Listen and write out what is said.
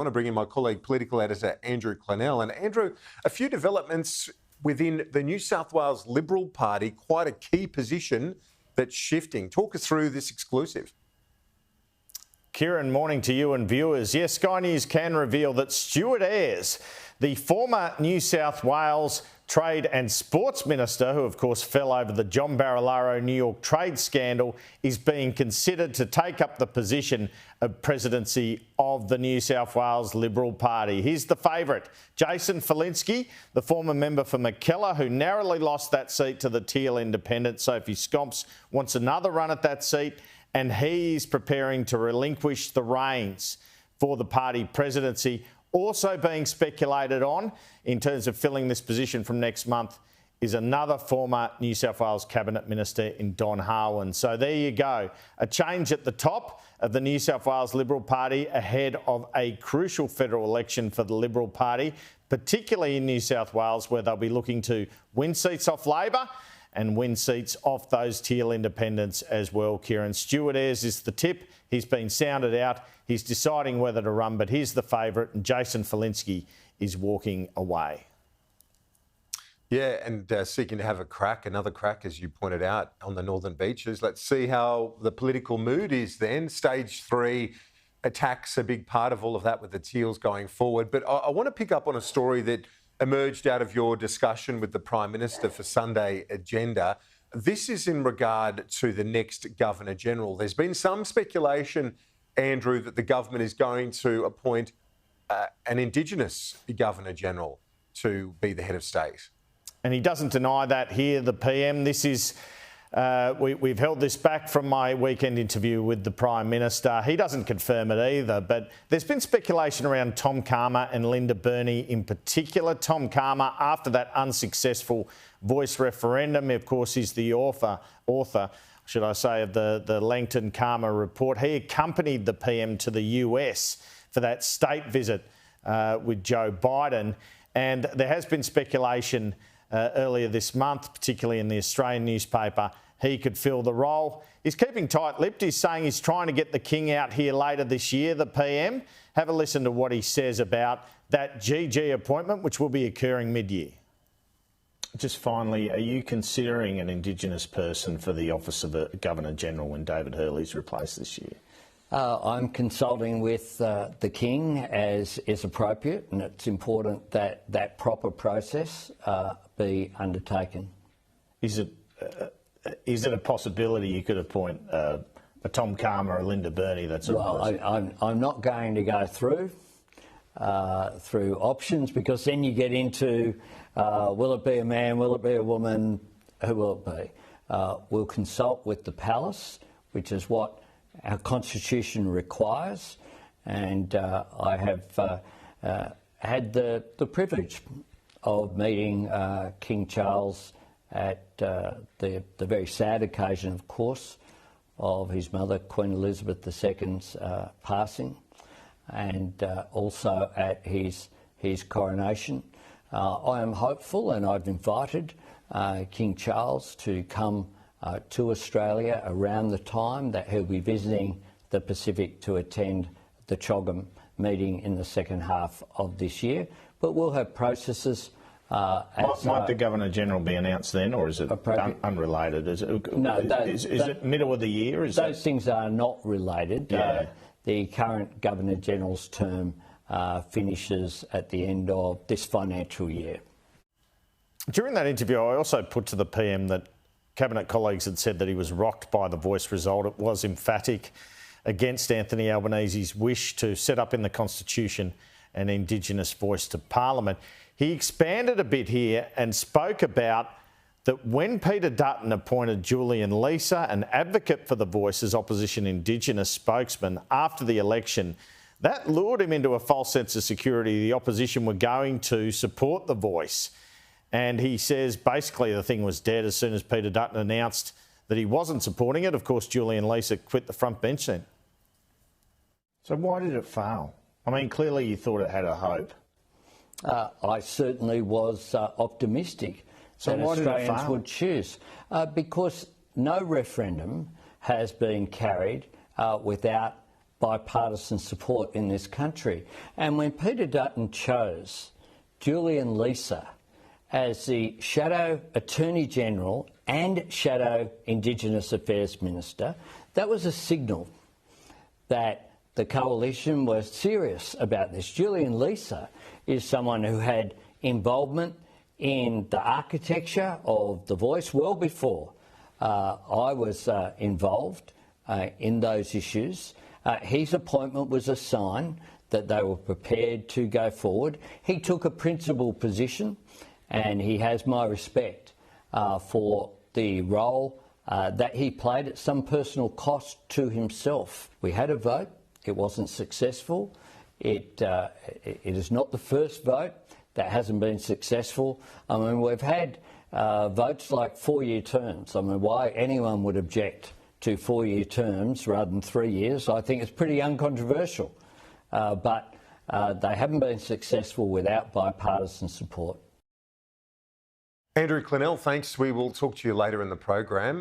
I want to bring in my colleague, Political Editor Andrew Clennell. And Andrew, a few developments within the New South Wales Liberal Party, quite a key position that's shifting. Talk us through this exclusive. Kieran, morning to you and viewers. Yes, Sky News can reveal that Stuart Ayres, the former New South Wales Trade and Sports Minister, who of course fell over the John Barilaro New York trade scandal, is being considered to take up the position of presidency of the New South Wales Liberal Party. Here's the favourite, Jason Falinski, the former member for Mackellar, who narrowly lost that seat to the teal independent Sophie Scomps, wants another run at that seat, and he's preparing to relinquish the reins for the party presidency. Also being speculated on in terms of filling this position from next month is another former New South Wales Cabinet Minister in Don Harwin. So there you go, a change at the top of the New South Wales Liberal Party ahead of a crucial federal election for the Liberal Party, particularly in New South Wales, where they'll be looking to win seats off Labor and win seats off those teal independents as well, Kieran. Stuart Ayres is the tip. He's been sounded out. He's deciding whether to run, but he's the favourite, and Jason Falinski is walking away. Yeah, and seeking to have another crack, as you pointed out, on the Northern Beaches. Let's see how the political mood is then. Stage 3 attacks a big part of all of that with the Teals going forward. But I want to pick up on a story that emerged out of your discussion with the Prime Minister for Sunday Agenda. This is in regard to the next Governor-General. There's been some speculation, Andrew, that the government is going to appoint an Indigenous Governor-General to be the head of state. And he doesn't deny that here, the PM. This is, we've held this back from my weekend interview with the Prime Minister. He doesn't confirm it either, but there's been speculation around Tom Calma and Linda Burney in particular. Tom Calma, after that unsuccessful Voice referendum, of course, is the author, should I say, of the Langton Calma report. He accompanied the PM to the US for that state visit with Joe Biden. And there has been speculation earlier this month, particularly in the Australian newspaper, he could fill the role. He's keeping tight-lipped. He's saying he's trying to get the King out here later this year, the PM. Have a listen to what he says about that GG appointment, which will be occurring mid-year. Just finally, are you considering an Indigenous person for the office of a Governor-General when David Hurley's replaced this year? I'm consulting with the King as is appropriate, and it's important that that proper process be undertaken. Is it a possibility you could appoint a Tom Calma or a Linda Burney? I'm not going to go through options, because then you get into will it be a man, will it be a woman, who will it be? We'll consult with the Palace, which is what our Constitution requires, and I have had the privilege of meeting King Charles at the very sad occasion, of course, of his mother, Queen Elizabeth II's passing, and also at his coronation. I am hopeful, and I've invited King Charles to come to Australia around the time that he'll be visiting the Pacific to attend the CHOGM meeting in the second half of this year. But we'll have processes. Might the Governor-General be announced then, or is it unrelated? Is it middle of the year? Those things are not related. Yeah. The current Governor-General's term finishes at the end of this financial year. During that interview, I also put to the PM that Cabinet colleagues had said that he was rocked by the Voice result. It was emphatic against Anthony Albanese's wish to set up in the Constitution an Indigenous voice to Parliament. He expanded a bit here and spoke about that when Peter Dutton appointed Julian Leeser, an advocate for the Voice as opposition Indigenous spokesman after the election, that lured him into a false sense of security. The opposition were going to support the Voice. And he says basically the thing was dead as soon as Peter Dutton announced that he wasn't supporting it. Of course, Julian Leeser quit the front bench then. So why did it fail? I mean, clearly you thought it had a hope. I certainly was optimistic that Australians would choose, because no referendum has been carried without bipartisan support in this country. And when Peter Dutton chose Julian Leeser as the Shadow Attorney General and Shadow Indigenous Affairs Minister, that was a signal that the coalition was serious about this. Julian Leeser is someone who had involvement in the architecture of the Voice well before I was involved in those issues. His appointment was a sign that they were prepared to go forward. He took a principal position, and he has my respect for the role that he played at some personal cost to himself. We had a vote. It wasn't successful. It is not the first vote that hasn't been successful. I mean, we've had votes like 4-year terms. I mean, why anyone would object to 4-year terms rather than 3 years, I think it's pretty uncontroversial. But they haven't been successful without bipartisan support. Andrew Clennell, thanks. We will talk to you later in the program.